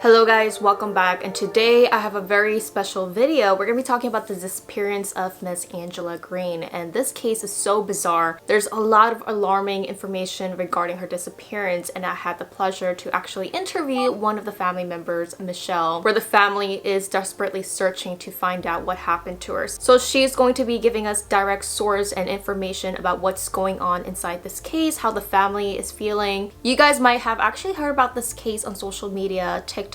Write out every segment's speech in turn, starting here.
Hello guys, welcome back, and today I have a very special video. We're going to be talking about the disappearance of Miss Angela Green, and this case is so bizarre. There's a lot of alarming information regarding her disappearance, and I had the pleasure to actually interview one of the family members, Michelle, where the family is desperately searching to find out what happened to her. So she's going to be giving us direct source and information about what's going on inside this case, how the family is feeling. You guys might have actually heard about this case on social media, TikTok.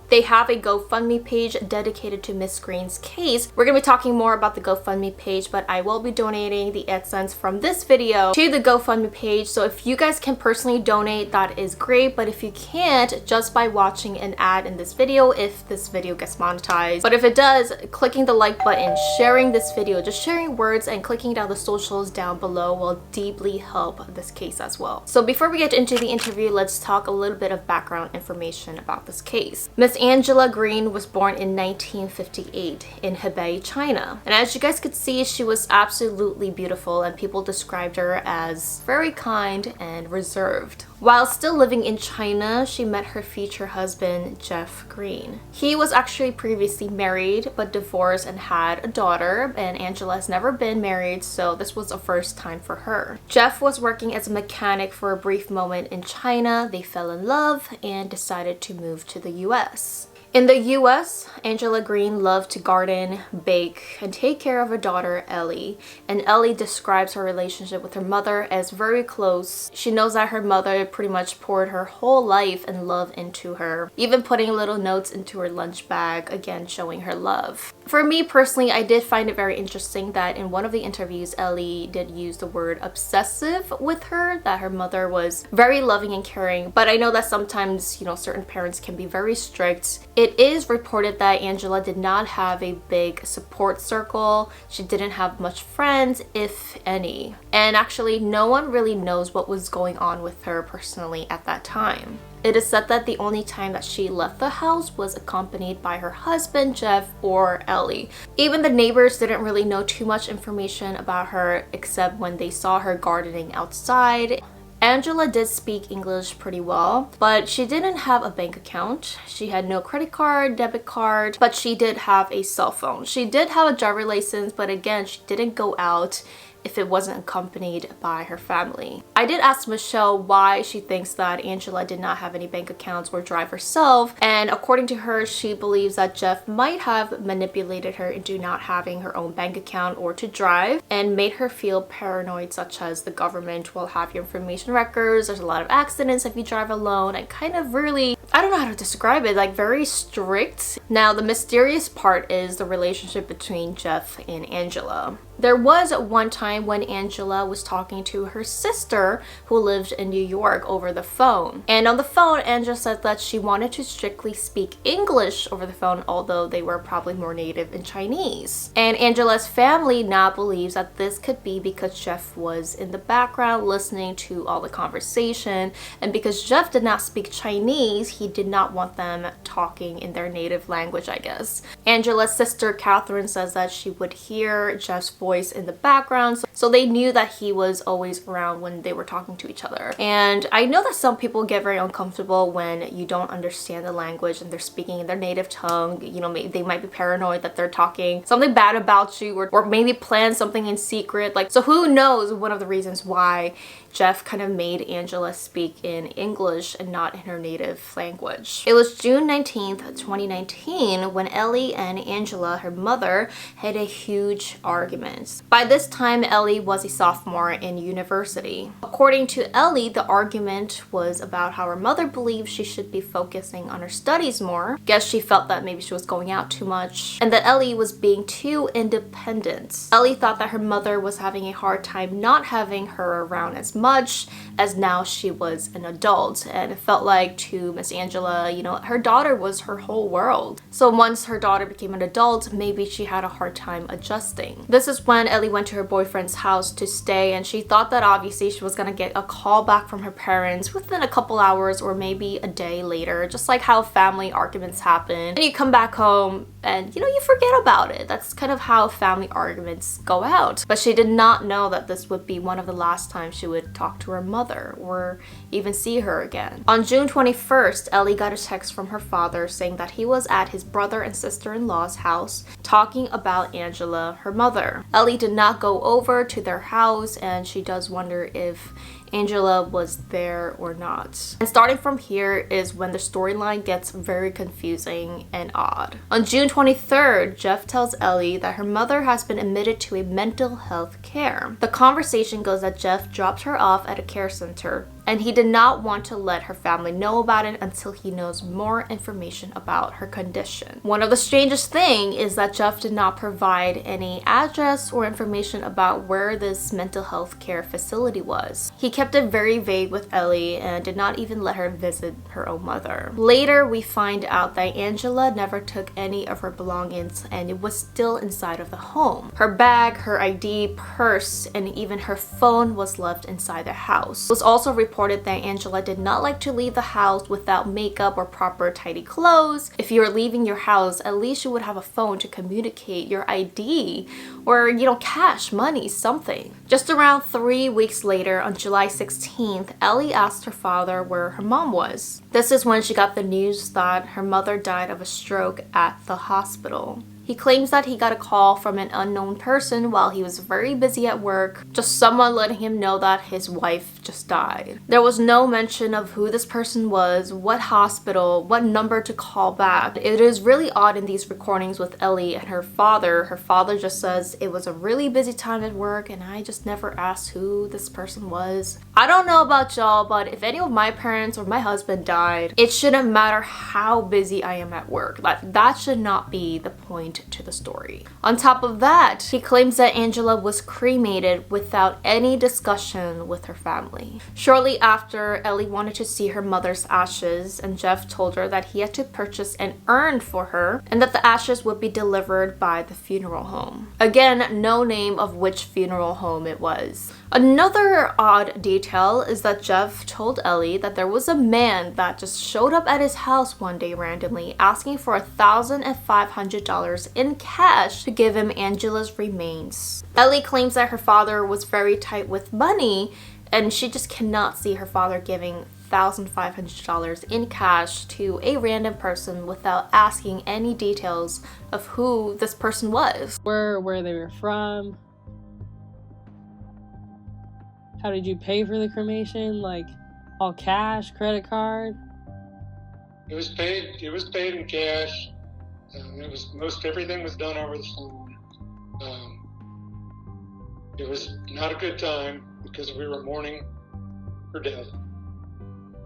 They have a GoFundMe page dedicated to Miss Green's case. We're going to be talking more about the GoFundMe page, but I will be donating the AdSense from this video to the GoFundMe page. So if you guys can personally donate, that is great. But if you can't, just by watching an ad in this video, if this video gets monetized. But if it does, clicking the like button, sharing this video, just sharing words and clicking down the socials down below will deeply help this case as well. So before we get into the interview, let's talk a little bit of background information about this case. Miss Angela Green was born in 1958 in Hebei, China. And as you guys could see, she was absolutely beautiful, and people described her as very kind and reserved. While still living in China, she met her future husband, Jeff Green. He was actually previously married but divorced and had a daughter, and Angela has never been married, so this was a first time for her. Jeff was working as a mechanic for a brief moment in China. They fell in love and decided to move to the US. In the US, Angela Green loved to garden, bake, and take care of her daughter, Ellie. And Ellie describes her relationship with her mother as very close. She knows that her mother pretty much poured her whole life and love into her, even putting little notes into her lunch bag, again showing her love. For me personally, I did find it very interesting that in one of the interviews, Ellie did use the word obsessive with her, that her mother was very loving and caring. But I know that sometimes, certain parents can be very strict. It is reported that Angela did not have a big support circle. She didn't have much friends, if any. And actually, no one really knows what was going on with her personally at that time. It is said that the only time that she left the house was accompanied by her husband, Jeff, or Ellie. Even the neighbors didn't really know too much information about her except when they saw her gardening outside. Angela did speak English pretty well, but she didn't have a bank account. She had no credit card, debit card, but she did have a cell phone. She did have a driver's license, but again, she didn't go out if it wasn't accompanied by her family. I did ask Michelle why she thinks that Angela did not have any bank accounts or drive herself, and according to her, she believes that Jeff might have manipulated her into not having her own bank account or to drive and made her feel paranoid, such as the government will have your information records, there's a lot of accidents if you drive alone, and kind of really, I don't know how to describe it, like very strict. Now, the mysterious part is the relationship between Jeff and Angela. There was one time when Angela was talking to her sister who lived in New York over the phone. And on the phone, Angela said that she wanted to strictly speak English over the phone, although they were probably more native in Chinese. And Angela's family now believes that this could be because Jeff was in the background listening to all the conversation. And because Jeff did not speak Chinese, he did not want them talking in their native language, I guess. Angela's sister, Catherine, says that she would hear Jeff's voice in the background, so they knew that he was always around when they were talking to each other. And I know that some people get very uncomfortable when you don't understand the language and they're speaking in their native tongue. They might be paranoid that they're talking something bad about you, or maybe plan something in secret. So who knows one of the reasons why Jeff kind of made Angela speak in English and not in her native language. It was June 19th, 2019 when Ellie and Angela, her mother, had a huge argument. By this time, Ellie was a sophomore in university. According to Ellie, the argument was about how her mother believed she should be focusing on her studies more. Guess she felt that maybe she was going out too much and that Ellie was being too independent. Ellie thought that her mother was having a hard time not having her around as much, as now she was an adult, and it felt like to Miss Angela, her daughter was her whole world. So once her daughter became an adult, maybe she had a hard time adjusting. This is when Ellie went to her boyfriend's house to stay, and she thought that obviously she was gonna get a call back from her parents within a couple hours or maybe a day later, just like how family arguments happen. And you come back home and you forget about it. That's kind of how family arguments go out. But she did not know that this would be one of the last times she would talk to her mother or even see her again. On June 21st, Ellie got a text from her father saying that he was at his brother and sister-in-law's house talking about Angela, her mother. Ellie did not go over to their house, and she does wonder if Angela was there or not. And starting from here is when the storyline gets very confusing and odd. On June 23rd, Jeff tells Ellie that her mother has been admitted to a mental health care. The conversation goes that Jeff dropped her off at a care center, and he did not want to let her family know about it until he knows more information about her condition. One of the strangest things is that Jeff did not provide any address or information about where this mental health care facility was. He kept it very vague with Ellie and did not even let her visit her own mother. Later, we find out that Angela never took any of her belongings and it was still inside of the home. Her bag, her ID, purse, and even her phone was left inside the house. It was also reported that Angela did not like to leave the house without makeup or proper tidy clothes. If you were leaving your house, at least you would have a phone to communicate your ID or, cash, money, something. Just around 3 weeks later, on July 16th, Ellie asked her father where her mom was. This is when she got the news that her mother died of a stroke at the hospital. He claims that he got a call from an unknown person while he was very busy at work, just someone letting him know that his wife just died. There was no mention of who this person was, what hospital, what number to call back. It is really odd in these recordings with Ellie and her father. Her father just says, "It was a really busy time at work and I just never asked who this person was." I don't know about y'all, but if any of my parents or my husband died, it shouldn't matter how busy I am at work. That should not be the point to the story. On top of that, he claims that Angela was cremated without any discussion with her family. Shortly after, Ellie wanted to see her mother's ashes, and Jeff told her that he had to purchase an urn for her and that the ashes would be delivered by the funeral home. Again, no name of which funeral home it was. Another odd detail is that Jeff told Ellie that there was a man that just showed up at his house one day randomly asking for $1,500 in cash to give him Angela's remains. Ellie claims that her father was very tight with money and she just cannot see her father giving $1,500 in cash to a random person without asking any details of who this person was. Where they were from. How did you pay for the cremation? Like all cash, credit card? It was paid in cash. Everything was done over the phone. It was not a good time because we were mourning her death.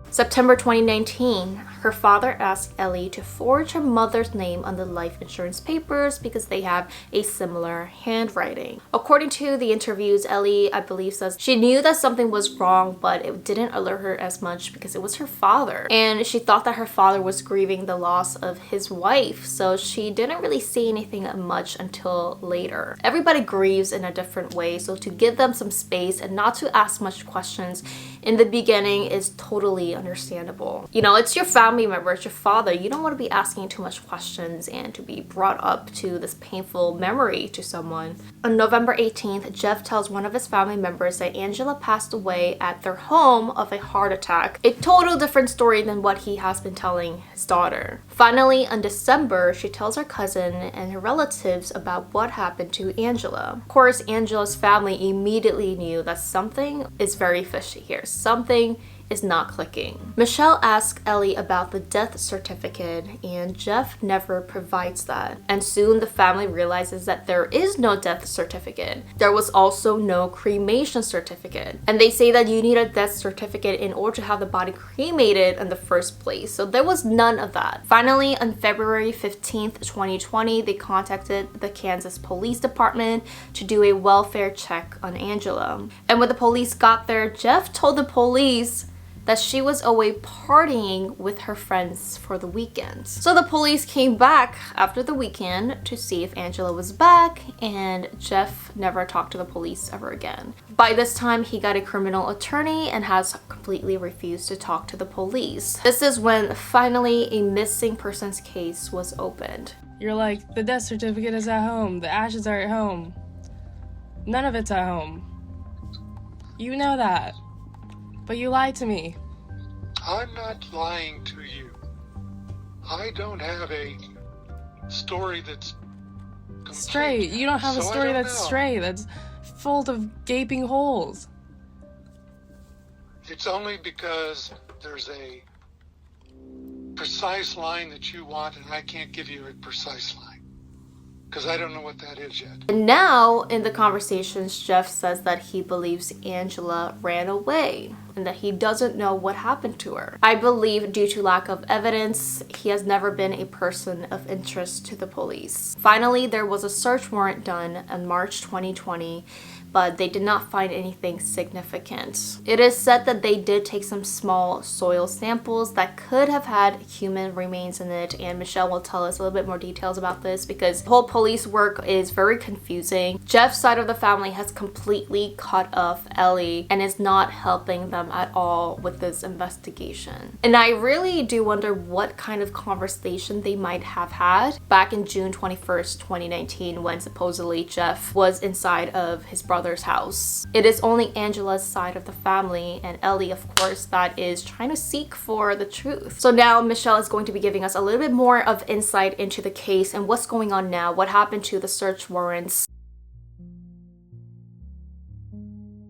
September 2019, her father asked Ellie to forge her mother's name on the life insurance papers because they have a similar handwriting. According to the interviews, Ellie, I believe, says she knew that something was wrong, but it didn't alert her as much because it was her father. And she thought that her father was grieving the loss of his wife, so she didn't really say anything much until later. Everybody grieves in a different way, so to give them some space and not to ask much questions in the beginning is totally understandable. It's your family member, it's your father. You don't want to be asking too much questions and to be brought up to this painful memory to someone. On November 18th, Jeff tells one of his family members that Angela passed away at their home of a heart attack. A total different story than what he has been telling his daughter. Finally, in December, she tells her cousin and her relatives about what happened to Angela. Of course, Angela's family immediately knew that something is very fishy here. Something is not clicking. Michelle asks Ellie about the death certificate and Jeff never provides that. And soon the family realizes that there is no death certificate. There was also no cremation certificate. And they say that you need a death certificate in order to have the body cremated in the first place. So there was none of that. Finally, on February 15th, 2020, they contacted the Kansas Police Department to do a welfare check on Angela. And when the police got there, Jeff told the police that she was away partying with her friends for the weekend. So the police came back after the weekend to see if Angela was back, and Jeff never talked to the police ever again. By this time, he got a criminal attorney and has completely refused to talk to the police. This is when finally a missing persons case was opened. You're like, the death certificate is at home, the ashes are at home. None of it's at home. You know that. But you lied to me. I'm not lying to you. I don't have a story that's complete. Straight. You don't have a So I story don't that's know. straight. That's full of gaping holes. It's only because there's a precise line that you want, and I can't give you a precise line because I don't know what that is yet. And now, in the conversations, Jeff says that he believes Angela ran away and that he doesn't know what happened to her. I believe due to lack of evidence, he has never been a person of interest to the police. Finally, there was a search warrant done in March 2020, but they did not find anything significant. It is said that they did take some small soil samples that could have had human remains in it, and Michelle will tell us a little bit more details about this because the whole police work is very confusing. Jeff's side of the family has completely cut off Ellie and is not helping them at all with this investigation. And I really do wonder what kind of conversation they might have had back in June 21st, 2019, when supposedly Jeff was inside of his brother's house. It is only Angela's side of the family and Ellie, of course, that is trying to seek for the truth. So now Michelle is going to be giving us a little bit more of insight into the case and what's going on now, what happened to the search warrants.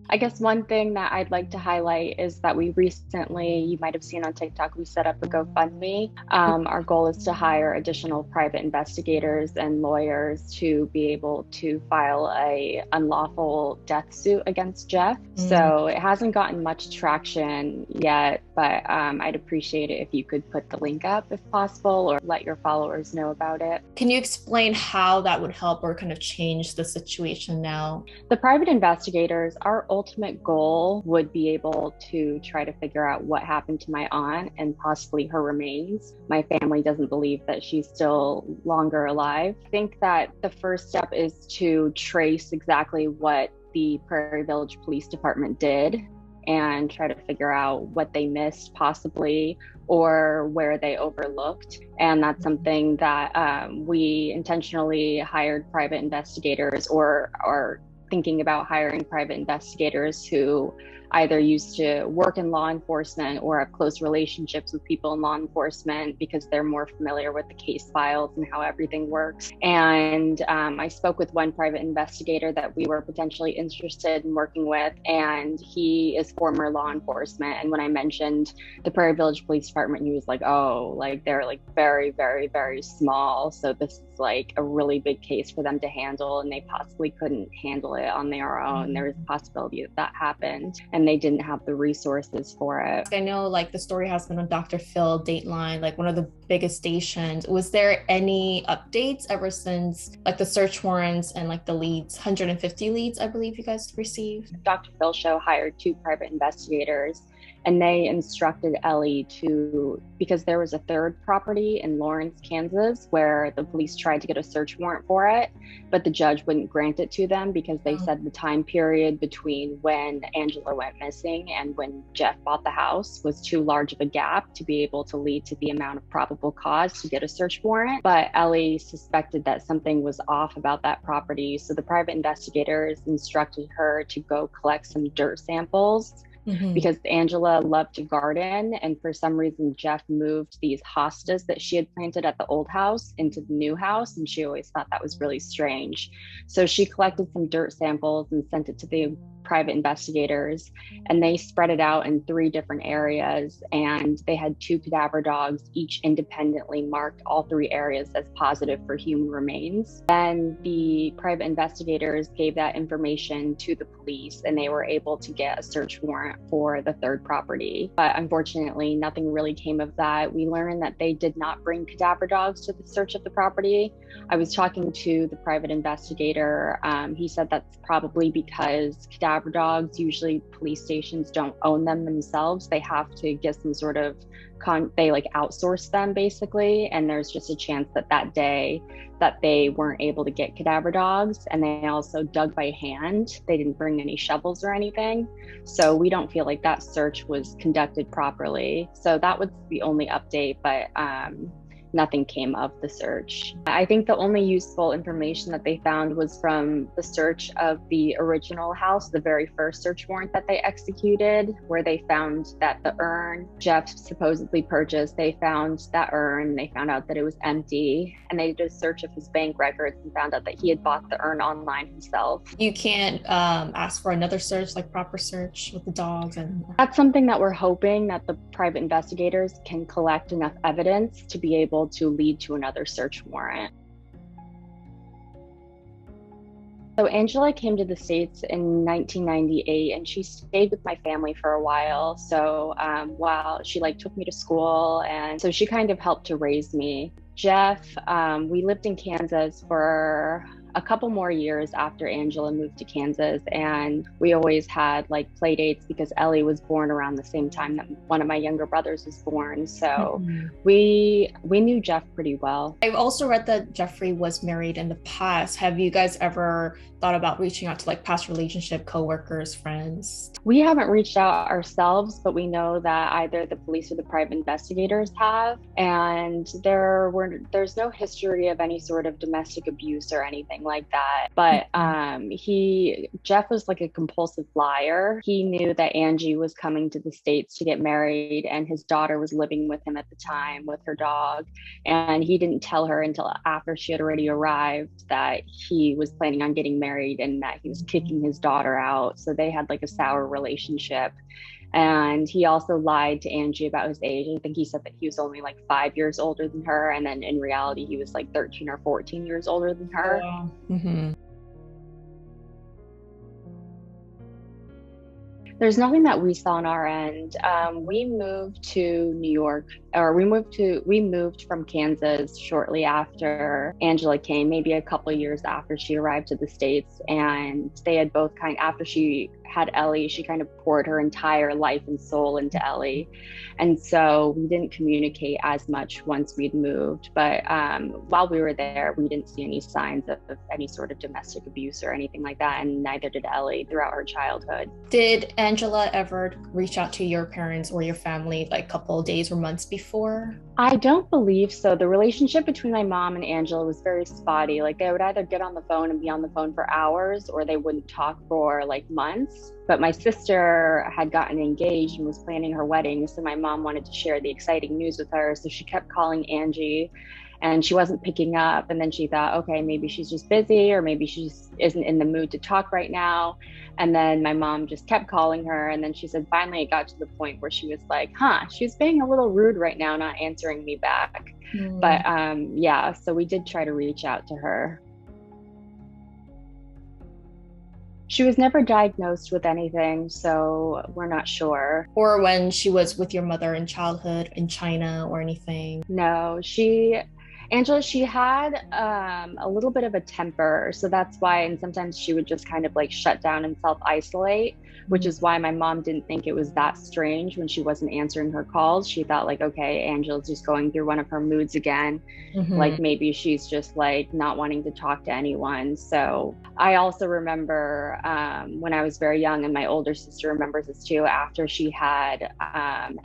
I guess one thing that I'd like to highlight is that we recently, you might have seen on TikTok, we set up a Gofundme. Our goal is to hire additional private investigators and lawyers to be able to file a unlawful death suit against Jeff. So it hasn't gotten much traction yet, but I'd appreciate it if you could put the link up if possible, or let your followers know about it. Can you explain how that would help or kind of change the situation now? The private investigators, our ultimate goal would be able to try to figure out what happened to my aunt and possibly her remains. My family doesn't believe that she's still longer alive. I think that the first step is to trace exactly what the Prairie Village Police Department did and try to figure out what they missed possibly, or where they overlooked. And that's something that we intentionally hired private investigators, or are thinking about hiring private investigators who either used to work in law enforcement or have close relationships with people in law enforcement because they're more familiar with the case files and how everything works. And I spoke with one private investigator that we were potentially interested in working with, and he is former law enforcement. And when I mentioned the Prairie Village Police Department, he was like, oh, like they're like very, very, very small. So this is like a really big case for them to handle, and they possibly couldn't handle it on their own. There was a possibility that that happened, and they didn't have the resources for it. I know like the story has been on Dr. Phil, Dateline, like one of the biggest stations. Was there any updates ever since like the search warrants and like the leads, 150 leads, I believe you guys received? Dr. Phil show hired 2 private investigators, and they instructed Ellie to, because there was a third property in Lawrence, Kansas, where the police tried to get a search warrant for it, but the judge wouldn't grant it to them because they said the time period between when Angela went missing and when Jeff bought the house was too large of a gap to be able to lead to the amount of probable cause to get a search warrant. But Ellie suspected that something was off about that property, so the private investigators instructed her to go collect some dirt samples. Because Angela loved to garden, and for some reason Jeff moved these hostas that she had planted at the old house into the new house, and she always thought that was really strange. So she collected some dirt samples and sent it to the private investigators, and they spread it out in 3 different areas, and they had 2 cadaver dogs, each independently marked all 3 areas as positive for human remains. Then the private investigators gave that information to the police, and they were able to get a search warrant for the 3rd property. But unfortunately, nothing really came of that. We learned that they did not bring cadaver dogs to the search of the property. I was talking to the private investigator. He said that's probably because cadaver dogs, usually police stations don't own them themselves. They have to get some sort of they like outsource them basically, and there's just a chance that that day that they weren't able to get cadaver dogs. And they also dug by hand. They didn't bring any shovels or anything, so we don't feel like that search was conducted properly. So that was the only update. But nothing came of the search. I think the only useful information that they found was from the search of the original house, the very first search warrant that they executed, where they found that the urn Jeff supposedly purchased, they found that urn, they found out that it was empty, and they did a search of his bank records and found out that he had bought the urn online himself. You can't ask for another search, like proper search with the dogs? And that's something that we're hoping that the private investigators can collect enough evidence to be able to lead to another search warrant. So Angela came to the States in 1998 and she stayed with my family for a while. So while she took me to school, and so she kind of helped to raise me. Jeff, we lived in Kansas for a couple more years after Angela moved to Kansas, and we always had play dates because Ellie was born around the same time that one of my younger brothers was born. So we knew Jeff pretty well. I've also read that Jeffrey was married in the past. Have you guys ever thought about reaching out to past relationship, coworkers, friends? We haven't reached out ourselves, but we know that either the police or the private investigators have, and there's no history of any sort of domestic abuse or anything like that. But Jeff was a compulsive liar. He knew that Angie was coming to the States to get married, and his daughter was living with him at the time with her dog, and he didn't tell her until after she had already arrived that he was planning on getting married and that he was kicking his daughter out. So they had a sour relationship. And he also lied to Angie about his age. I think he said that he was only 5 years older than her, and then in reality he was 13 or 14 years older than her. Oh, wow. There's nothing that we saw on our end. We moved to New York, or we moved from Kansas shortly after Angela came, maybe a couple of years after she arrived to the States. And they had both after she had Ellie, she kind of poured her entire life and soul into Ellie. And so we didn't communicate as much once we'd moved. But while we were there, we didn't see any signs of any sort of domestic abuse or anything like that. And neither did Ellie throughout her childhood. Did Angela ever reach out to your parents or your family a couple of days or months before? I don't believe so. The relationship between my mom and Angela was very spotty. They would either get on the phone and be on the phone for hours, or they wouldn't talk for months. But my sister had gotten engaged and was planning her wedding, so my mom wanted to share the exciting news with her. So she kept calling Angie, and she wasn't picking up. And then she thought, okay, maybe she's just busy, or maybe she just isn't in the mood to talk right now. And then my mom just kept calling her. And then she said, finally, it got to the point where she was she's being a little rude right now, not answering me back. But yeah, so we did try to reach out to her. She was never diagnosed with anything, so we're not sure. Or when she was with your mother in childhood in China or anything? No, Angela, she had a little bit of a temper, so that's why, and sometimes she would just kind of shut down and self-isolate, which is why my mom didn't think it was that strange when she wasn't answering her calls. She thought okay, Angela's just going through one of her moods again. Maybe she's just not wanting to talk to anyone. So I also remember when I was very young, and my older sister remembers this too, after she had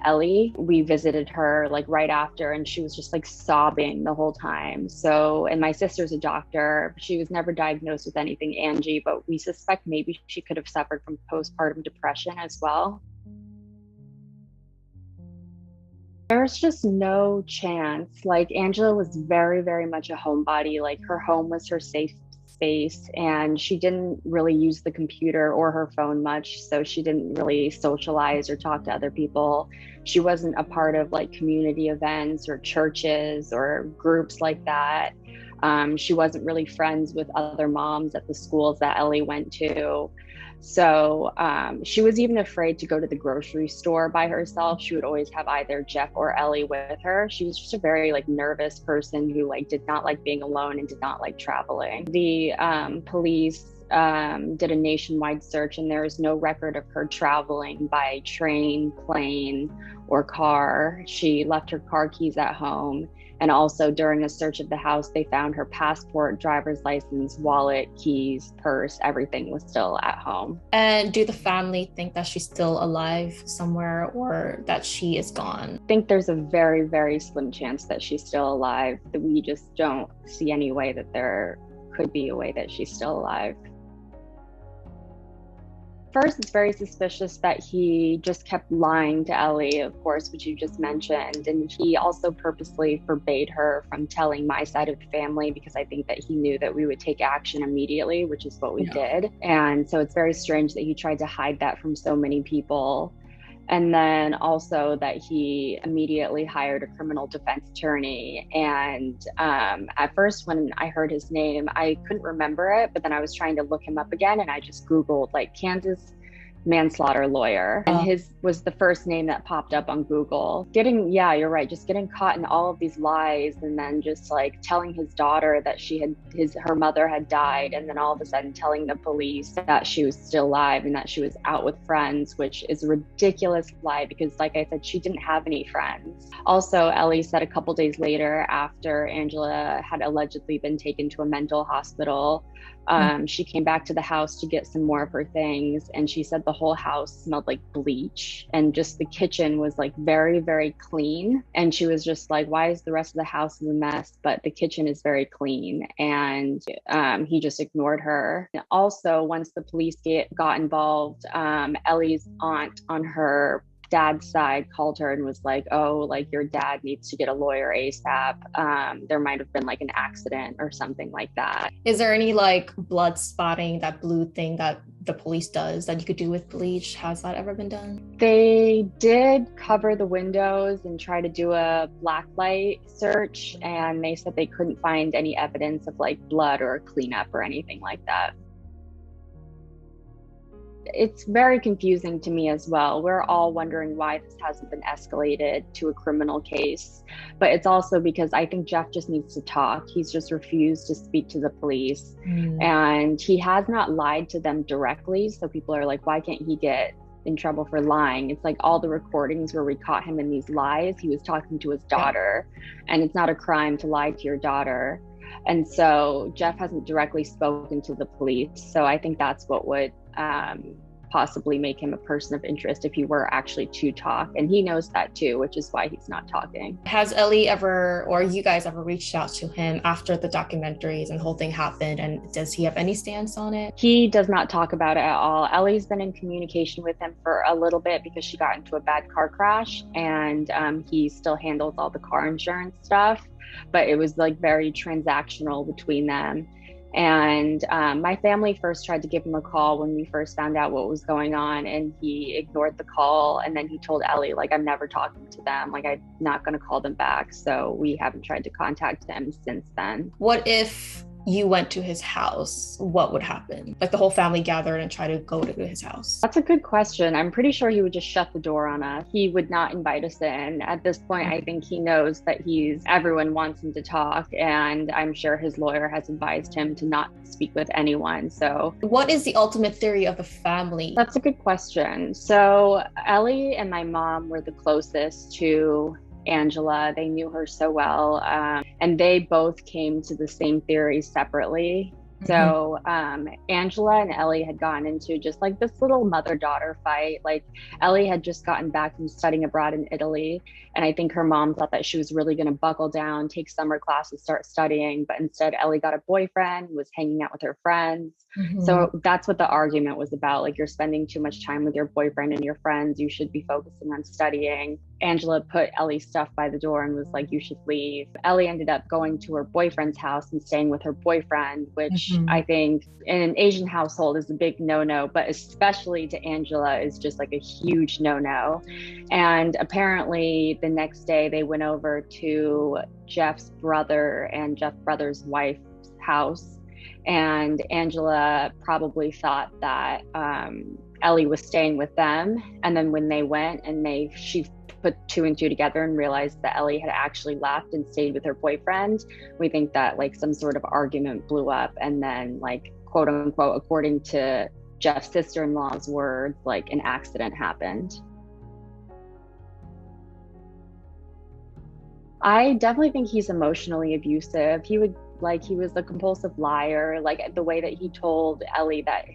Ellie, we visited her right after, and she was just sobbing the whole time. So, and my sister's a doctor. She was never diagnosed with anything, Angie, but we suspect maybe she could have suffered from postpartum depression as well. There's just no chance. Angela was very, very much a homebody. Her home was her safe space, and she didn't really use the computer or her phone much, so she didn't really socialize or talk to other people. She wasn't a part of community events or churches or groups like that. She wasn't really friends with other moms at the schools that Ellie went to. So she was even afraid to go to the grocery store by herself. She would always have either Jeff or Ellie with her. She was just a very nervous person who did not like being alone and did not like traveling. The police did a nationwide search, and there is no record of her traveling by train, plane, or car. She left her car keys at home. And also during a search of the house, they found her passport, driver's license, wallet, keys, purse, everything was still at home. And do the family think that she's still alive somewhere or that she is gone? I think there's a very, very slim chance that she's still alive. We just don't see any way that there could be a way that she's still alive. First, it's very suspicious that he just kept lying to Ellie, of course, which you just mentioned. And he also purposely forbade her from telling my side of the family because I think that he knew that we would take action immediately, which is what we did. And so it's very strange that he tried to hide that from so many people. And then also that he immediately hired a criminal defense attorney. And at first, when I heard his name, I couldn't remember it, but then I was trying to look him up again, and I just Googled like Kansas manslaughter lawyer, and his was the first name that popped up on Google. You're right, just getting caught in all of these lies, and then just like telling his daughter that her mother had died, and then all of a sudden telling the police that she was still alive and that she was out with friends, which is a ridiculous lie because, like I said, she didn't have any friends. Also, Ellie said a couple days later, after Angela had allegedly been taken to a mental hospital, she came back to the house to get some more of her things, and she said the whole house smelled like bleach, and just the kitchen was like very, very clean. And she was just like, why is the rest of the house a mess, but the kitchen is very clean? And he just ignored her. Also, once the police got involved, Ellie's aunt on her dad's side called her and was like, oh, like your dad needs to get a lawyer ASAP. There might have been like an accident or something like that. Is there any like blood spotting, that blue thing that the police does that you could do with bleach? Has that ever been done? They did cover the windows and try to do a black light search, and they said they couldn't find any evidence of like blood or cleanup or anything like that. It's very confusing to me as well. We're all wondering why this hasn't been escalated to a criminal case, but it's also because I think Jeff just needs to talk. He's just refused to speak to the police, and he has not lied to them directly. So people are like, why can't he get in trouble for lying? It's like all the recordings where we caught him in these lies, he was talking to his daughter, and it's not a crime to lie to your daughter. And so Jeff hasn't directly spoken to the police. So I think that's what would possibly make him a person of interest if he were actually to talk. And he knows that too, which is why he's not talking. Has Ellie ever, or you guys ever reached out to him after the documentaries and the whole thing happened? And does he have any stance on it? He does not talk about it at all. Ellie's been in communication with him for a little bit because she got into a bad car crash, and he still handles all the car insurance stuff, but it was like very transactional between them. And my family first tried to give him a call when we first found out what was going on, and he ignored the call. And then he told Ellie, like, I'm never talking to them, like I'm not going to call them back. So we haven't tried to contact him since then. What if you went to his house? What would happen? Like the whole family gathered and tried to go to his house? That's a good question. I'm pretty sure he would just shut the door on us. He would not invite us in. At this point, I think he knows that everyone wants him to talk, and I'm sure his lawyer has advised him to not speak with anyone. So what is the ultimate theory of the family? That's a good question. So Ellie and my mom were the closest to Angela. They knew her so well, and they both came to the same theory separately. So Angela and Ellie had gotten into just like this little mother-daughter fight. Like Ellie had just gotten back from studying abroad in Italy, and I think her mom thought that she was really going to buckle down, take summer classes, start studying, but instead Ellie got a boyfriend, was hanging out with her friends. So that's what the argument was about. Like, you're spending too much time with your boyfriend and your friends, you should be focusing on studying. Angela put Ellie's stuff by the door and was like, you should leave. Ellie ended up going to her boyfriend's house and staying with her boyfriend, which I think in an Asian household is a big no-no, but especially to Angela is just like a huge no-no. And apparently the next day they went over to Jeff's brother and Jeff's brother's wife's house. And Angela probably thought that Ellie was staying with them. And then when they went and she put two and two together and realized that Ellie had actually left and stayed with her boyfriend, we think that like some sort of argument blew up, and then like quote unquote, according to Jeff's sister-in-law's words, like an accident happened. I definitely think he's emotionally abusive. He was a compulsive liar, like the way that he told Ellie that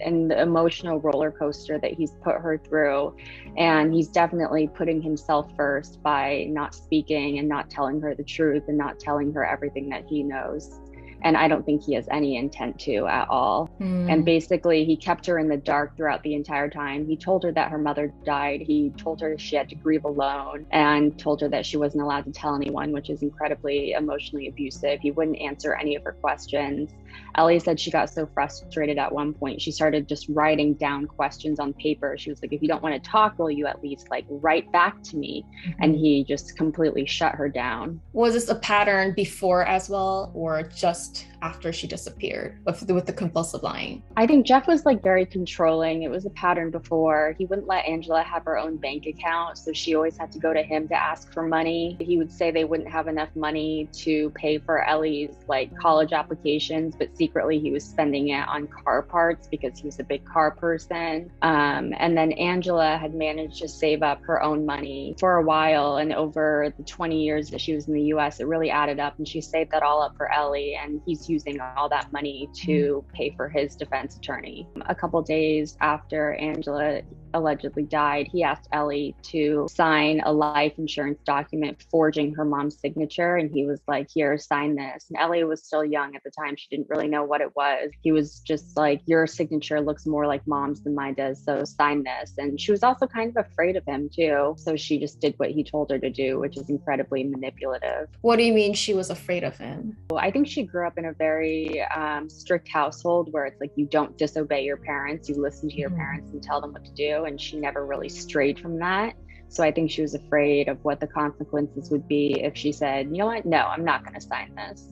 and the emotional roller coaster that he's put her through. And he's definitely putting himself first by not speaking and not telling her the truth and not telling her everything that he knows. And I don't think he has any intent to at all. And basically, he kept her in the dark throughout the entire time. He told her that her mother died. He told her she had to grieve alone and told her that she wasn't allowed to tell anyone, which is incredibly emotionally abusive. He wouldn't answer any of her questions. Ellie said she got so frustrated at one point, she started just writing down questions on paper. She was like, if you don't want to talk, will you at least like write back to me? And he just completely shut her down. Was this a pattern before as well, or just after she disappeared with the compulsive lying? I think Jeff was like very controlling. It was a pattern before. He wouldn't let Angela have her own bank account, so she always had to go to him to ask for money. He would say they wouldn't have enough money to pay for Ellie's like college applications, but secretly he was spending it on car parts because he was a big car person. And then Angela had managed to save up her own money for a while, and over the 20 years that she was in the US, it really added up, and she saved that all up for Ellie, and he's using all that money to pay for his defense attorney. A couple days after Angela allegedly died, he asked Ellie to sign a life insurance document forging her mom's signature, and he was like, here, sign this. And Ellie was still young at the time. She didn't really know what it was. He was just like, your signature looks more like mom's than mine does, so sign this. And she was also kind of afraid of him too, so she just did what he told her to do, which is incredibly manipulative. What do you mean she was afraid of him? Well, I think she grew up in a very strict household where it's like you don't disobey your parents, you listen to your parents and tell them what to do, and she never really strayed from that. So I think she was afraid of what the consequences would be if she said, you know what, no, I'm not going to sign this.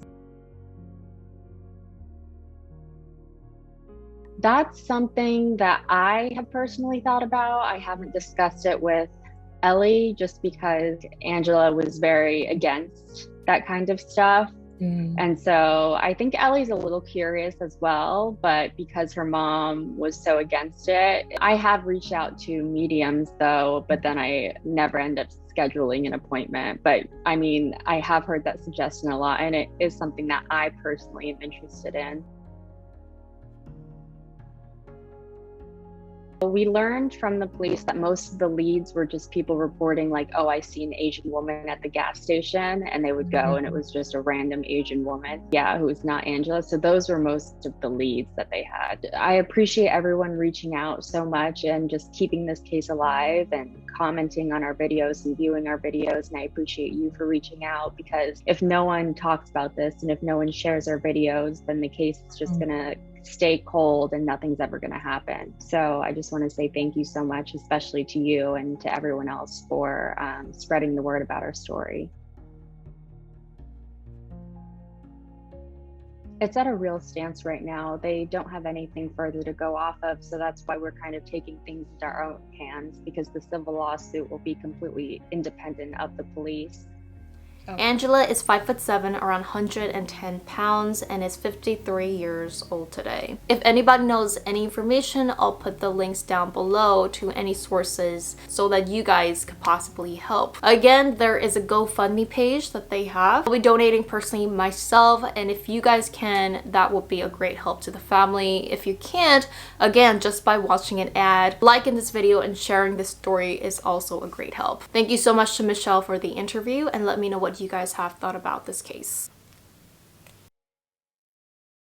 That's something that I have personally thought about. I haven't discussed it with Ellie just because Angela was very against that kind of stuff. And so I think Ellie's a little curious as well, but because her mom was so against it, I have reached out to mediums though, but then I never end up scheduling an appointment. But I mean, I have heard that suggestion a lot, and it is something that I personally am interested in. We learned from the police that most of the leads were just people reporting like, oh, I see an Asian woman at the gas station, and they would go and it was just a random Asian woman, who was not Angela. So those were most of the leads that they had. I appreciate everyone reaching out so much and just keeping this case alive and commenting on our videos and viewing our videos. And I appreciate you for reaching out, because if no one talks about this and if no one shares our videos, then the case is just gonna stay cold and nothing's ever going to happen. So I just want to say thank you so much, especially to you and to everyone else for spreading the word about our story. It's at a real stance right now. They don't have anything further to go off of, so that's why we're kind of taking things into our own hands, because the civil lawsuit will be completely independent of the police. Angela is 5'7", around 110 pounds, and is 53 years old today. If anybody knows any information, I'll put the links down below to any sources so that you guys could possibly help. Again, there is a GoFundMe page that they have. I'll be donating personally myself, and if you guys can, that would be a great help to the family. If you can't, again, just by watching an ad, liking this video, and sharing this story is also a great help. Thank you so much to Michelle for the interview, and let me know what you guys have thought about this case.